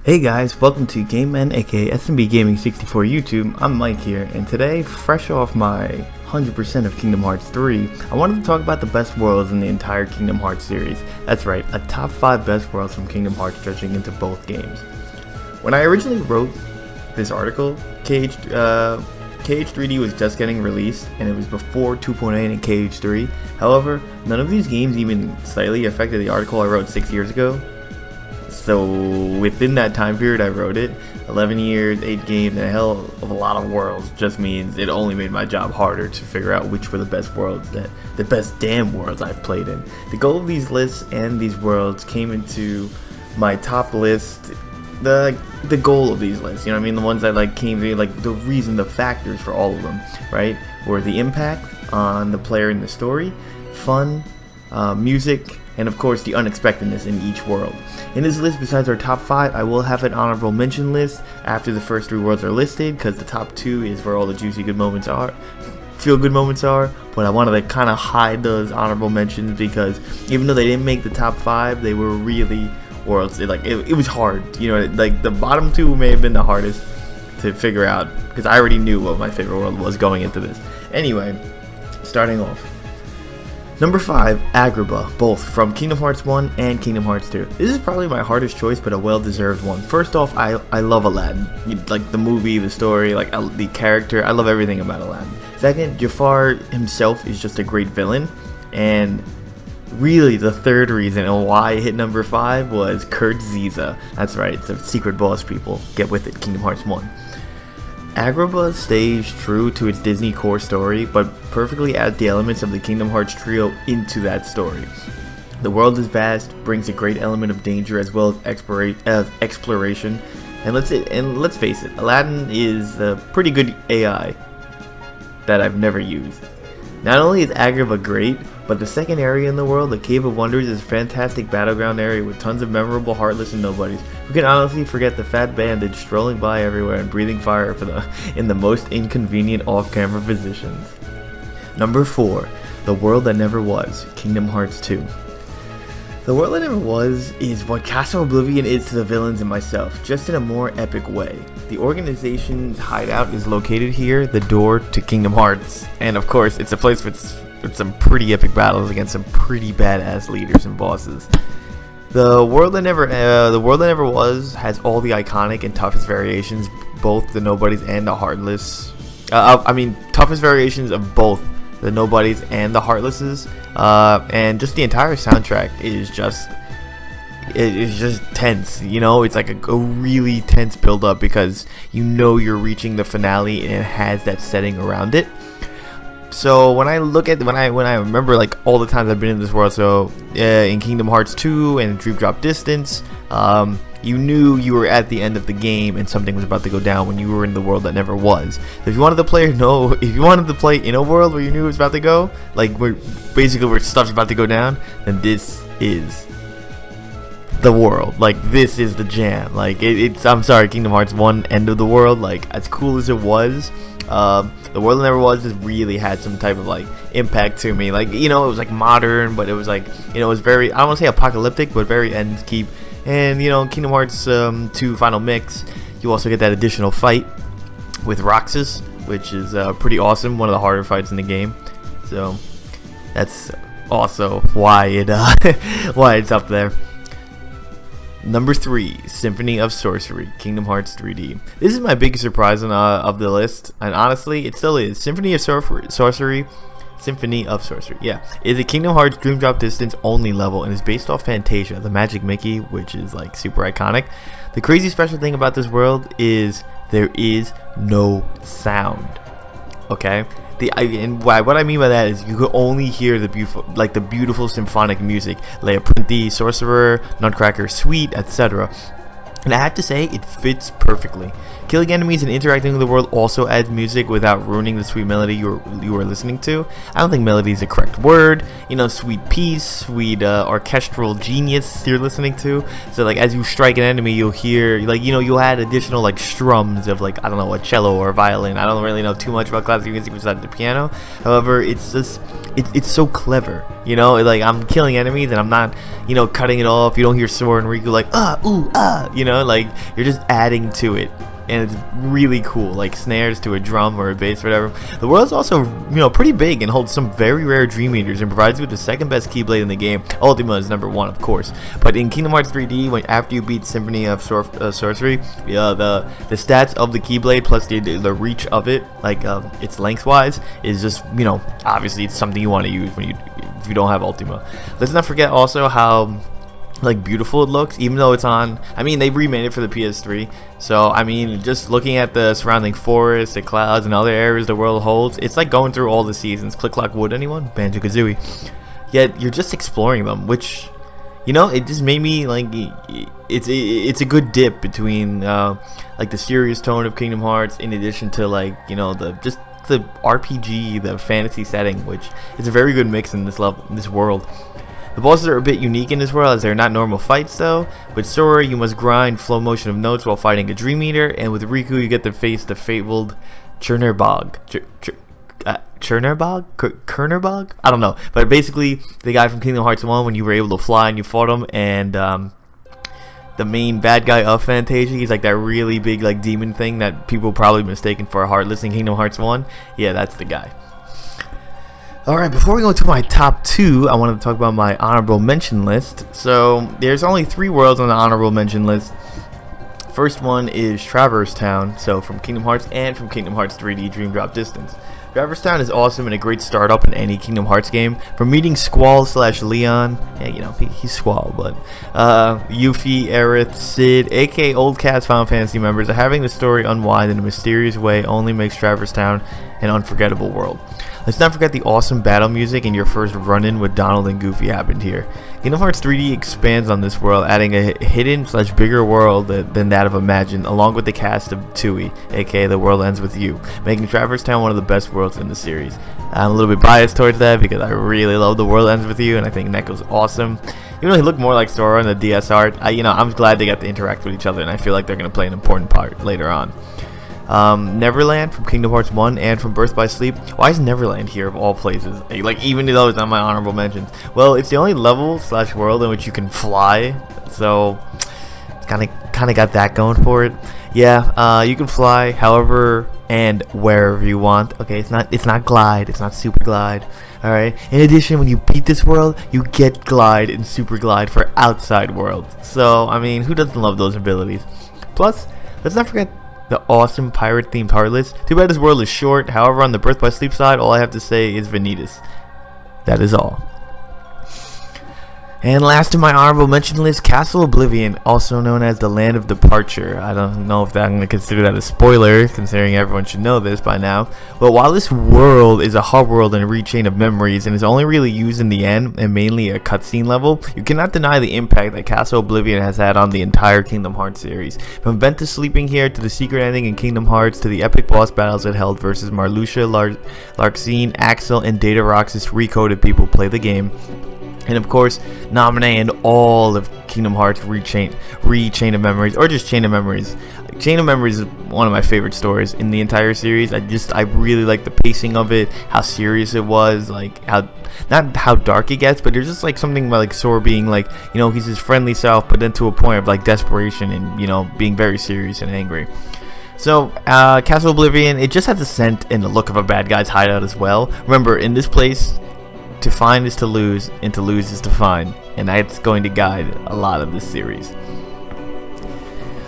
Hey guys, welcome to GAMEMEN aka SMB Gaming 64 YouTube. I'm Mike here, and today, fresh off my 100% of Kingdom Hearts 3, I wanted to talk about the best worlds in the entire Kingdom Hearts series. That's right, a top 5 best worlds from Kingdom Hearts stretching into both games. When I originally wrote this article, KH3D was just getting released, and it was before 2.8 and KH3. However, none of these games even slightly affected the article I wrote 6 years ago. So within that time period I wrote it, 11 years, 8 games, and a hell of a lot of worlds just means it only made my job harder to figure out which were the best worlds, the best damn worlds I've played in. The goal of these lists and these worlds came into my top list, the goal of these lists, you know what I mean, the ones that came to the reason, the factors for all of them, right, were the impact on the player in the story, fun, music, and of course the unexpectedness in each world. In this list, besides our top 5, I will have an honorable mention list after the first 3 worlds are listed, because the top 2 is where all the juicy good moments are, feel good moments are, but I wanted to kind of hide those honorable mentions because even though they didn't make the top 5, they were really worlds. It was hard, you know, the bottom 2 may have been the hardest to figure out because I already knew what my favorite world was going into this. Anyway, starting off. Number 5, Agrabah, both from Kingdom Hearts 1 and Kingdom Hearts 2. This is probably my hardest choice, but a well-deserved one. First off, I love Aladdin. Like the movie, the story, the character. I love everything about Aladdin. Second, Jafar himself is just a great villain. And really, the third reason why I hit number 5 was Kurt Ziza. That's right, it's a secret boss, people. Get with it, Kingdom Hearts 1. Agrabah stays true to its Disney core story, but perfectly adds the elements of the Kingdom Hearts trio into that story. The world is vast, brings a great element of danger as well as exploration, and let's face it, Aladdin is a pretty good AI that I've never used. Not only is Agrabah great, but the second area in the world, the Cave of Wonders, is a fantastic battleground area with tons of memorable heartless and nobodies who can honestly forget the fat bandage strolling by everywhere and breathing fire in the most inconvenient off-camera positions. Number 4, The World That Never Was, Kingdom Hearts 2. The World That Never Was is what Castle Oblivion is to the villains and myself, just in a more epic way. The organization's hideout is located here, the door to Kingdom Hearts, and of course it's a place with some pretty epic battles against some pretty badass leaders and bosses. The World That Never Was has all the iconic and toughest variations, both the nobodies and the heartless. Toughest variations of both the nobodies and the heartlesses, and just the entire soundtrack is just tense. You know, it's like a really tense build up because you know you're reaching the finale and it has that setting around it. So when I remember all the times I've been in this world, so in Kingdom Hearts 2 and Dream Drop Distance, you knew you were at the end of the game and something was about to go down when you were in the world that never was. So if you wanted to play in a world where you knew it was about to go, where stuff's about to go down, then this is the world. This is the jam. I'm sorry, Kingdom Hearts 1 end of the world, as cool as it was, The World That Never Was just really had some type of impact to me. It was modern, but it was it was very, I don't want to say apocalyptic, but very end keep. And Kingdom Hearts 2 Final Mix, you also get that additional fight with Roxas, which is pretty awesome, one of the harder fights in the game. So that's also why it's up there. Number 3, Symphony of Sorcery, Kingdom Hearts 3D. This is my biggest surprise of the list, and honestly, it still is. Symphony of Sorcery, yeah, is a Kingdom Hearts Dream Drop Distance only level and is based off Fantasia, the Magic Mickey, which is super iconic. The crazy special thing about this world is there is no sound. Okay? What I mean by that is you can only hear the beautiful symphonic music, Leia Printi, Sorcerer, Nutcracker Suite, etc. And I have to say, it fits perfectly. Killing enemies and interacting with the world also adds music without ruining the sweet melody you are listening to. I don't think melody is the correct word. You know, sweet peace, sweet orchestral genius you're listening to. So like as you strike an enemy, you'll hear like, you know, you'll add additional like strums of like, I don't know, a cello or a violin. I don't really know too much about classical music besides the piano. However, it's just it's so clever. You know, like I'm killing enemies and I'm not, you know, cutting it off. You don't hear Sora and Riku like ooh you know, like you're just adding to it. And it's really cool, like snares to a drum or a bass or whatever. The world's also, you know, pretty big and holds some very rare Dream Eaters and provides you with the second best Keyblade in the game. Ultima is number 1, of course. But in Kingdom Hearts 3D, after you beat Symphony of Sorcery, the stats of the Keyblade plus the reach of it, like its lengthwise, is just, you know, obviously it's something you want to use if you don't have Ultima. Let's not forget also how like beautiful it looks, even though it's on, I mean, they remade it for the PS3, so I mean, just looking at the surrounding forests, the clouds, and other areas the world holds, it's like going through all the seasons. Click Clock Wood, anyone? Banjo-Kazooie. Yet you're just exploring them, which, you know, it just made me like, it's a good dip between like the serious tone of Kingdom Hearts in addition to like, you know, the RPG, the fantasy setting, which is a very good mix in this world. The bosses are a bit unique in this world as they're not normal fights though. With Sora, you must grind flow motion of notes while fighting a Dream Eater, and with Riku, you get to face the fabled Churnerbog. Churnerbog? I don't know. But basically, the guy from Kingdom Hearts 1, when you were able to fly and you fought him, and the main bad guy of Fantasia, he's like that really big like demon thing that people probably mistaken for a Heartless in Kingdom Hearts 1. Yeah, that's the guy. Alright, before we go to my top 2, I wanted to talk about my honorable mention list. So, there's only 3 worlds on the honorable mention list. First one is Traverse Town, so from Kingdom Hearts and from Kingdom Hearts 3D Dream Drop Distance. Traverse Town is awesome and a great startup in any Kingdom Hearts game. From meeting Squall/Leon, yeah, you know, he's Squall, but Yuffie, Aerith, Sid, aka old cast Final Fantasy members, having the story unwind in a mysterious way only makes Traverse Town an unforgettable world. Let's not forget the awesome battle music and your first run-in with Donald and Goofy happened here. Kingdom Hearts 3D expands on this world, adding a hidden/bigger world than that of Imagine, along with the cast of Tui, aka The World Ends With You, making Traverse Town one of the best worlds in the series. I'm a little bit biased towards that because I really love The World Ends With You, and I think Neko's awesome. Even though he looked more like Sora in the DS art, I'm glad they got to interact with each other, and I feel like they're going to play an important part later on. Neverland from Kingdom Hearts 1 and from Birth by Sleep. Why is Neverland here of all places? Like, even though it's on my honorable mentions. Well, it's the only level/world in which you can fly, so it's kind of got that going for it. Yeah, you can fly however and wherever you want. Okay, it's not glide, it's not super glide. Alright, in addition, when you beat this world, you get glide and super glide for outside worlds. So, I mean, who doesn't love those abilities? Plus, let's not forget the awesome pirate-themed Heartless. Too bad this world is short. However, on the Birth by Sleep side, all I have to say is Vanitas. That is all. And last in my honorable mention list, Castle Oblivion, also known as the Land of Departure. I don't know if I'm going to consider that a spoiler, considering everyone should know this by now. But while this world is a hub world and a rechain of memories, and is only really used in the end, and mainly a cutscene level, you cannot deny the impact that Castle Oblivion has had on the entire Kingdom Hearts series. From Venta sleeping here, to the secret ending in Kingdom Hearts, to the epic boss battles it held versus Marluxia, Larxene, Axel, and Data Roxas recoded people play the game. And of course, Naminé and all of Kingdom Hearts Chain of Memories, or just Chain of Memories. Chain of Memories is one of my favorite stories in the entire series. I really like the pacing of it, how serious it was, like not how dark it gets, but there's just like something about like Sora being like, you know, he's his friendly self, but then to a point of like desperation and, you know, being very serious and angry. So, Castle Oblivion, it just has the scent and the look of a bad guy's hideout as well. Remember, in this place, to find is to lose, and to lose is to find, and that's going to guide a lot of this series.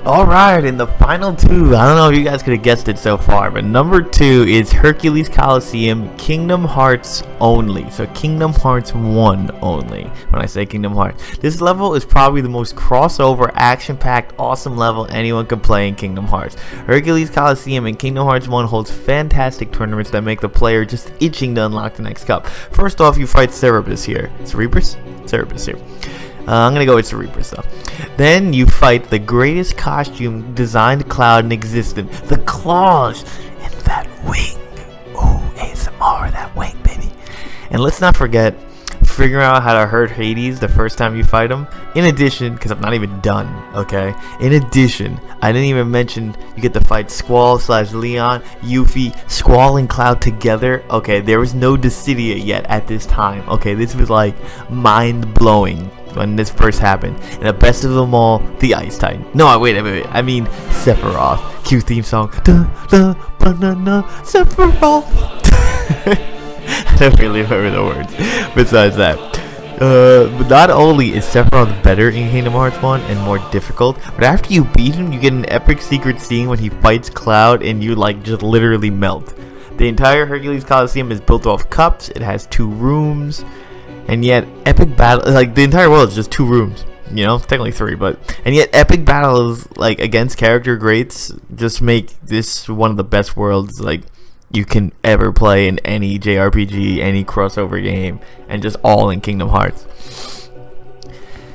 Alright, in the final 2, I don't know if you guys could have guessed it so far, but number 2 is Hercules Coliseum, Kingdom Hearts only. So Kingdom Hearts 1 only, when I say Kingdom Hearts. This level is probably the most crossover, action-packed, awesome level anyone can play in Kingdom Hearts. Hercules Coliseum in Kingdom Hearts 1 holds fantastic tournaments that make the player just itching to unlock the next cup. First off, you fight Cerberus here. Cerberus here. I'm gonna go with Cerebrus though. Then you fight the greatest costume designed cloud in existence, the claws and that wing. Oh, ASMR, that wing, baby. And let's not forget figuring out how to hurt Hades the first time you fight him. In addition, because I'm not even done, okay? In addition, I didn't even mention you get to fight Squall / Leon, Yuffie, Squall and Cloud together. Okay, there was no Dissidia yet at this time. Okay, this was like mind-blowing when this first happened. And the best of them all, the Ice Titan. No, wait. I mean Sephiroth. Cue theme song. Da da banana Sephiroth. I don't really remember the words. Besides that, but not only is Sephiroth better in Kingdom Hearts 1 and more difficult, but after you beat him, you get an epic secret scene when he fights Cloud and you like just literally melt. The entire Hercules Coliseum is built off cups. It has 2 rooms, and yet epic battle, like the entire world is just 2 rooms. You know, technically 3, and yet epic battles like against character greats just make this one of the best worlds like you can ever play in any JRPG, any crossover game, and just all in Kingdom Hearts.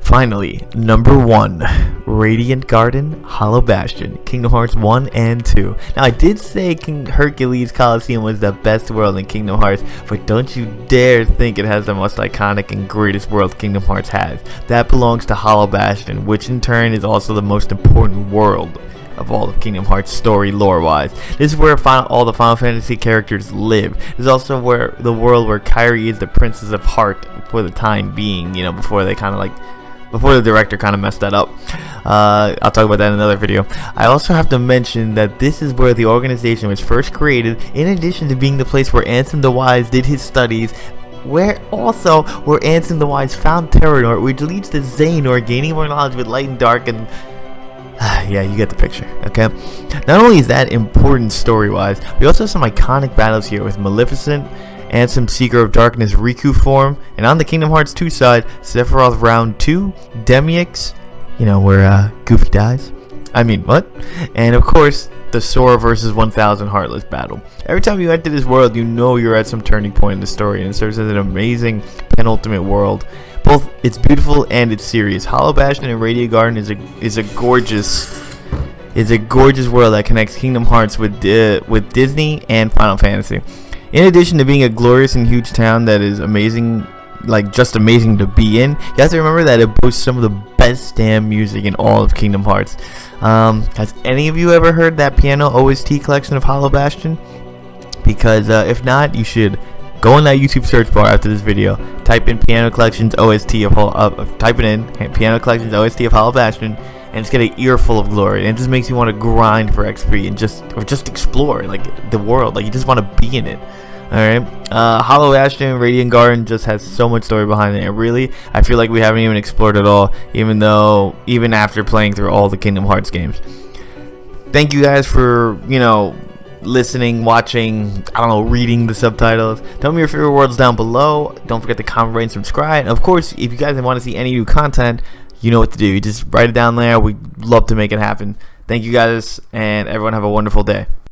Finally, number 1, Radiant Garden, Hollow Bastion, Kingdom Hearts 1 and 2. Now, I did say Hercules Coliseum was the best world in Kingdom Hearts, but don't you dare think it has the most iconic and greatest world Kingdom Hearts has. That belongs to Hollow Bastion, which in turn is also the most important world of all of Kingdom Hearts story lore-wise. This is where all the Final Fantasy characters live. This is also where the world where Kairi is the Princess of Heart for the time being, you know, before the director kind of messed that up. I'll talk about that in another video. I also have to mention that this is where the organization was first created, in addition to being the place where Ansem the Wise did his studies, where Ansem the Wise found Terranort, which leads to Xehanort gaining more knowledge with light and dark, and yeah, you get the picture, okay? Not only is that important story-wise, we also have some iconic battles here with Maleficent, Ansem Seeker of Darkness Riku form, and on the Kingdom Hearts 2 side, Sephiroth Round 2, Demyx, you know, where Goofy dies. I mean, what? And of course, the Sora vs 1000 Heartless battle. Every time you enter this world, you know you're at some turning point in the story, and it serves as an amazing penultimate world. Both it's beautiful and it's serious. Hollow Bastion and Radiant Garden is a gorgeous world that connects Kingdom Hearts with Disney and Final Fantasy. In addition to being a glorious and huge town that is amazing, like just amazing to be in, you have to remember that it boasts some of the best damn music in all of Kingdom Hearts. Has any of you ever heard that piano OST collection of Hollow Bastion? Because if not, you should go in that YouTube search bar after this video, type in Piano Collections OST type it in Piano Collections OST of Hollow Bastion, and it's get an earful of glory. And it just makes you want to grind for XP and just explore like the world, like you just want to be in it. Alright, Hollow Bastion Radiant Garden just has so much story behind it, and really, I feel like we haven't even explored it all, even after playing through all the Kingdom Hearts games. Thank you guys for, you know, listening, watching, I don't know, reading the subtitles. Tell me your favorite worlds down below. Don't forget to comment, rate, and subscribe. And of course, if you guys want to see any new content, you know what to do. You just write it down there. We'd love to make it happen. Thank you guys, and everyone have a wonderful day.